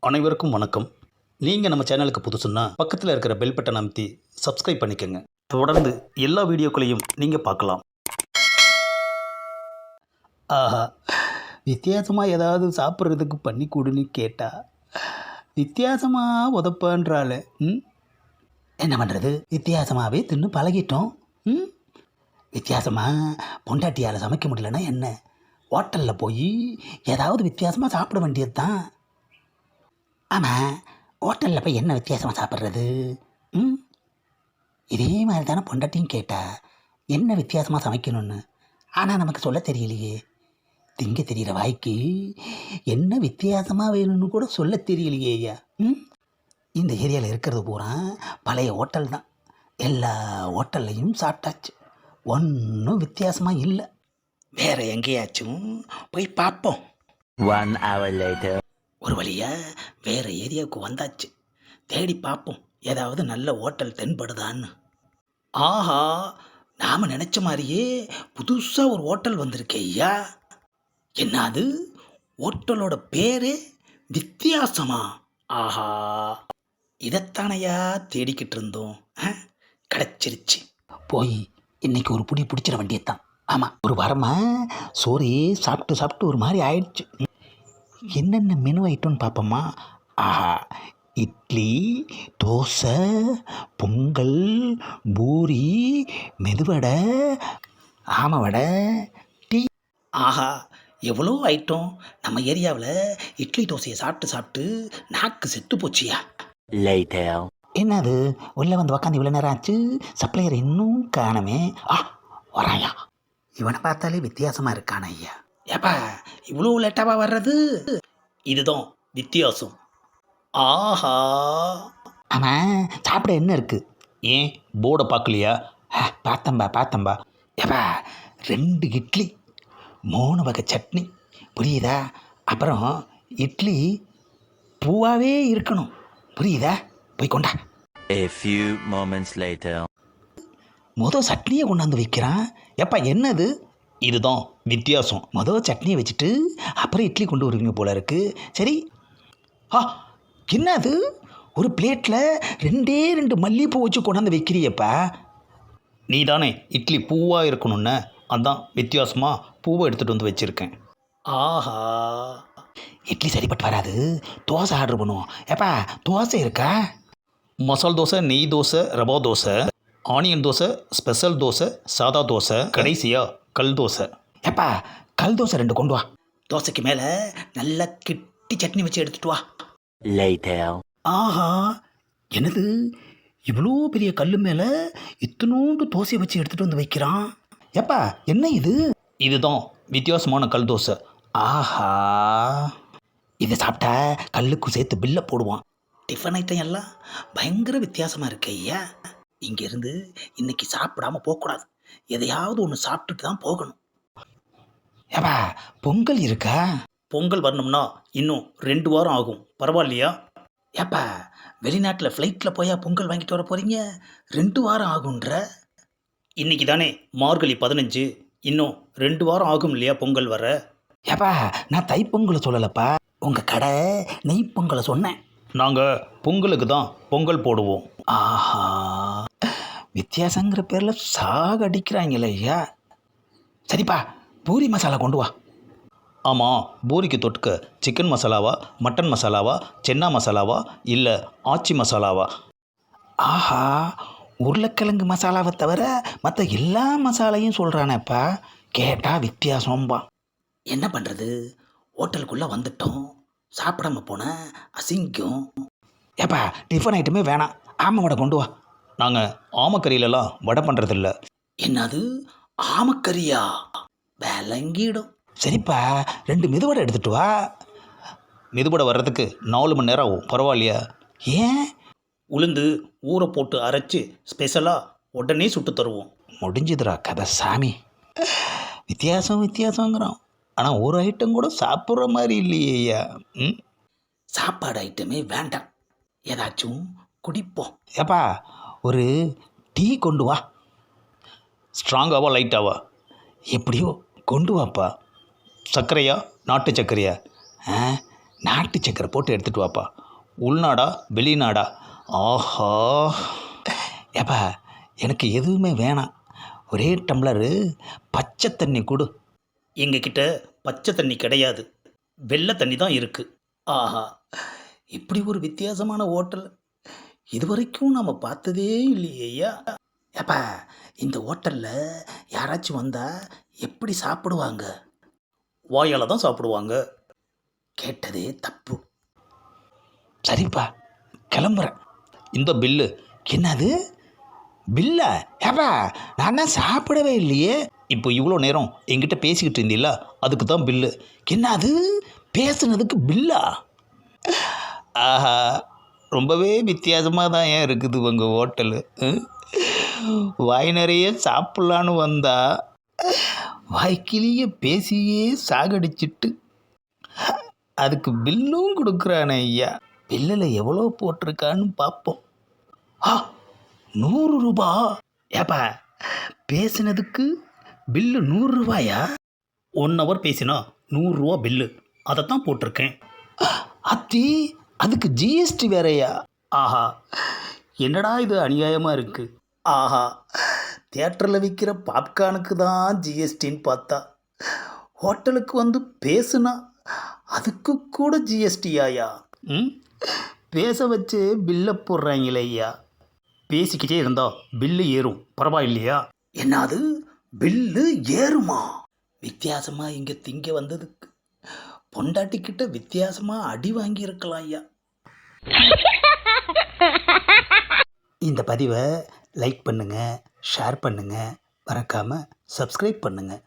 அனைவருக்கும் வணக்கம். நீங்கள் நம்ம சேனலுக்கு புதுசுன்னா பக்கத்தில் இருக்கிற பெல் பட்டன் அமைத்தி சப்ஸ்கிரைப் பண்ணிக்கோங்க. தொடர்ந்து எல்லா வீடியோக்களையும் நீங்கள் பார்க்கலாம். ஆஹா, வித்தியாசமாக ஏதாவது சாப்பிட்றதுக்கு பண்ணி கொடுன்னு கேட்டால் வித்தியாசமாக உதப்பான்றால. என்ன பண்ணுறது, வித்தியாசமாகவே தின்னு பழகிட்டோம். வித்தியாசமாக பொண்டாட்டியால் சமைக்க முடியலன்னா என்ன, ஹோட்டலில் போய் ஏதாவது வித்தியாசமாக சாப்பிட வேண்டியது தான். ஆமாம், ஹோட்டலில் போய் என்ன வித்தியாசமாக சாப்பிட்றது? இதே மாதிரி தானே பொண்டாட்டியும் கேட்டா என்ன வித்தியாசமாக சமைக்கணும்னு. ஆனால் நமக்கு சொல்ல தெரியலையே. திங்க தெரிகிற வாய்க்கு என்ன வித்தியாசமாக வேணும்னு கூட சொல்ல தெரியலையே ஐயா. இந்த ஏரியாவில் இருக்கிறது பூரா பழைய ஹோட்டல் தான். எல்லா ஹோட்டல்லையும் சாப்பிட்டாச்சு, ஒன்றும் வித்தியாசமாக இல்லை. வேறு எங்கேயாச்சும் போய் பார்ப்போம். 1 hour later. ஒரு வழியாக வேறு ஏரியாவுக்கு வந்தாச்சு. தேடி பார்ப்போம் ஏதாவது நல்ல ஹோட்டல் தென்படுதான்னு. ஆஹா, நாம் நினச்ச மாதிரியே புதுசாக ஒரு ஹோட்டல் வந்திருக்கே ஐயா. என்னது, ஹோட்டலோட பேரே வித்தியாசமா? ஆஹா, இதைத்தானையா தேடிக்கிட்டு இருந்தோம். கிடச்சிருச்சு. போய் இன்னைக்கு ஒரு புடி பிடிச்சிட வேண்டியதுதான். ஆமாம், ஒரு வாரமாக சோறே சாப்பிட்டு சாப்பிட்டு ஒரு மாதிரி ஆயிடுச்சு. என்னென்ன மெனு ஐட்டம்னு பார்ப்போம்மா. ஆஹா, இட்லி, தோசை, பொங்கல், பூரி, மெதுவடை, ஆமவடை, டீ. ஆஹா, எவ்வளோ ஐட்டம். நம்ம ஏரியாவில் இட்லி தோசையை சாப்பிட்டு சாப்பிட்டு நாக்கு செத்து போச்சியா. Later. என்னது, உள்ளே வந்து உக்காந்து இவ்வளோ நேரம் ஆச்சு, சப்ளையர் இன்னும் காணமே. வராயா, இவனை பார்த்தாலே வித்தியாசமாக இருக்கான ஐயா. ஏப்பா, இவ்வளோ லேட்டாவா வர்றது? இதுதான் வித்தியாசம். ஆஹா, ஆமாம், சாப்பிட என்ன இருக்குது? ஏன் போர்டை பார்க்கலையா? பார்த்தம்பா. ஏப்பா, 2 இட்லி, 3 வகை சட்னி, புரியுதா? அப்புறம் இட்லி பூவாகவே இருக்கணும், புரியுதா? போய் கொண்டா. A few moments later. மொதல் சட்னியை கொண்டாந்து வைக்கிறான். ஏப்பா என்னது? இதுதான் வித்தியாசம். மொதல் சட்னியை வச்சுட்டு அப்புறம் இட்லி கொண்டு வருவீங்க போல இருக்கு. சரி. என்னது, ஒரு பிளேட்டில் 2 மல்லிகைப்பூ வச்சு கொண்டாந்து வைக்கிறியப்பா. நீ தானே இட்லி பூவாக இருக்கணும்னு, அதான் வித்தியாசமாக பூவை எடுத்துகிட்டு வந்து வச்சுருக்கேன். ஆஹா, இட்லி சரிப்பட்டு வராது, தோசை ஆர்டர் பண்ணுவோம். ஏப்பா, தோசை இருக்கா? மசால் தோசை, நெய் தோசை, ரவா தோசை, ஆனியன் தோசை, ஸ்பெஷல் தோசை, சாதா தோசை, கடைசியாக கல் தோசை. ஏப்பா, கல் தோசை 2 கொண்டு வா. தோசைக்கு மேலே நல்லா கிட்டி சட்னி வச்சு எடுத்துட்டு வா. Later. ஆஹா, என்னது, இவ்வளோ பெரிய கல் மேலே இத்தனோண்டு தோசையை வச்சு எடுத்துகிட்டு வந்து வைக்கிறான். ஏப்பா என்ன இது? இதுதான் வித்தியாசமான கல் தோசை. ஆஹா, இதை சாப்பிட்டா கல்லுக்கு சேர்த்து பில்லை போடுவான். டிஃபன் ஐட்டம் எல்லாம் பயங்கர வித்தியாசமாக இருக்கு ஐயா. இங்கேருந்து இன்னைக்கு சாப்பிடாம போகக்கூடாது, எதையாவது ஒன்று சாப்பிட்டுட்டு தான் போகணும். ஏப்பா, பொங்கல் இருக்கா? பொங்கல் வரணும்னா இன்னும் 2 வாரம் ஆகும், பரவாயில்லையா? ஏப்பா, வெளிநாட்டில் ஃப்ளைட்டில் போயா பொங்கல் வாங்கிட்டு வர போகிறீங்க? 2 வாரம் ஆகுன்ற. இன்னைக்கு தானே மார்கழி 15, இன்னும் 2 வாரம் ஆகும் இல்லையா பொங்கல் வர? ஏப்பா, நான் தைப்பொங்கலை சொல்லலப்பா, உங்கள் கடை நெய் பொங்கலை சொன்னேன். நாங்கள் பொங்கலுக்கு தான் பொங்கல் போடுவோம். ஆஹா, வித்தியாசங்கிற பேரில் சாகடிக்கிறாங்களே ஐயா. சரிப்பா, பூரி மசாலா கொண்டு வா. ஆமாம், பூரிக்கு தொட்டுக்க சிக்கன் மசாலாவா, மட்டன் மசாலாவா, சென்னா மசாலாவா, இல்லை ஆச்சி மசாலாவா? ஆஹா, உருளைக்கிழங்கு மசாலாவை தவிர மற்ற எல்லா மசாலையும் சொல்கிறானேப்பா. கேட்டால் வித்தியாசம்பா. என்ன பண்ணுறது, ஹோட்டலுக்குள்ளே வந்துட்டோம், சாப்பிடாம போனேன், அசிங்கம். ஏப்பா, டிஃபன் ஐட்டமே வேணாம், ஆமை வடை கொண்டு வா. நாங்கள் ஆமக்கறியிலலாம் வடை பண்ணுறதில்ல. என்னது, ஆமக்கறியா? விளங்கிடும். சரிப்பா, 2 மெதுவடை எடுத்துகிட்டு வா. மெதுவடை வர்றதுக்கு 4 மணி நேரம் ஆகும், பரவாயில்லையா? ஏன்? உளுந்து ஊற போட்டு அரைச்சி ஸ்பெஷலாக உடனே சுட்டு தருவோம். முடிஞ்சுதுரா கதை சாமி. வித்தியாசங்கிறோம், ஆனால் ஒரு ஐட்டம் கூட சாப்பிட்ற மாதிரி இல்லையே ஐயா. சாப்பாடு ஐட்டமே வேண்டாம், ஏதாச்சும் குடிப்போம். ஏப்பா, ஒரு டீ கொண்டு வா. ஸ்ட்ராங்காவா லைட்டாவா? எப்படியோ கொண்டு வாப்பா. சர்க்கரையா நாட்டு சர்க்கரையா? நாட்டு சக்கரை போட்டு எடுத்துகிட்டு வாப்பா. உள்நாடா வெளிநாடா? ஆஹா, ஏப்பா எனக்கு எதுவுமே வேணாம், ஒரே டம்ளரு பச்சை தண்ணி கொடு. எங்ககிட்ட பச்சை தண்ணி கிடையாது, வெள்ளை தண்ணி தான் இருக்குது. ஆஹா, இப்படி ஒரு வித்தியாசமான ஹோட்டல் இதுவரைக்கும் நம்ம பார்த்ததே இல்லையே ஐயா. ஏப்பா இந்த ஹோட்டலில் யாராச்சும் வந்தால் எப்படி சாப்பிடுவாங்க? வாயால் தான் சாப்பிடுவாங்க. கேட்டதே தப்பு. சரிப்பா, கிளம்புறேன். இந்த பில்லு. என்னது பில்லா? ஏப்பா நான் தான் சாப்பிடவே இல்லையே. இப்போ இவ்வளோ நேரம் என்கிட்ட பேசிக்கிட்டு இருந்தீல்ல, அதுக்கு தான் பில்லு. என்னது பேசுனதுக்கு பில்லா? ஆஹா, ரொம்பவே வித்தியாசமாக தான் ஏன் இருக்குது உங்கள் ஹோட்டலு. வாய் நிறைய சாப்பிட்லான்னு வந்தா வாய்க்கிலேயே பேசியே சாகடிச்சிட்டு அதுக்கு பில்லும் கொடுக்குறானே ஐயா. பில்லில் எவ்வளோ போட்டிருக்கான்னு பார்ப்போம். ஆ, 100 ரூபா. ஏப்பா பேசினதுக்கு பில்லு 100 ரூபாயா? 1 ஹவர் பேசினா 100 ரூபா பில்லு, அதைத்தான் போட்டிருக்கேன். அத்தி, அதுக்கு ஜிஎஸ்டி வேறையா? ஆஹா, என்னடா இது அநியாயமாக இருக்குது. ஆஹா, தியேட்டரில் விற்கிற பாப்கார்னுக்கு தான் ஜிஎஸ்டின்னு பார்த்தா, ஹோட்டலுக்கு வந்து பேசுனா அதுக்கு கூட ஜிஎஸ்டி ஆயா? பேச வச்சு பில்லை போடுறாங்களே ஐயா. பேசிக்கிட்டே இருந்தா பில்லு ஏறும், பரவாயில்லையா? என்னது பில்லு ஏறுமா? வித்தியாசமாக இங்கே திங்க வந்ததுக்கு பொண்டாட்டிக்கிட்ட வித்தியாசமாக அடி வாங்கியிருக்கலாம் ஐயா. இந்த பதிவை லைக் பண்ணுங்கள், ஷேர் பண்ணுங்கள், மறக்காமல் சப்ஸ்கிரைப் பண்ணுங்கள்.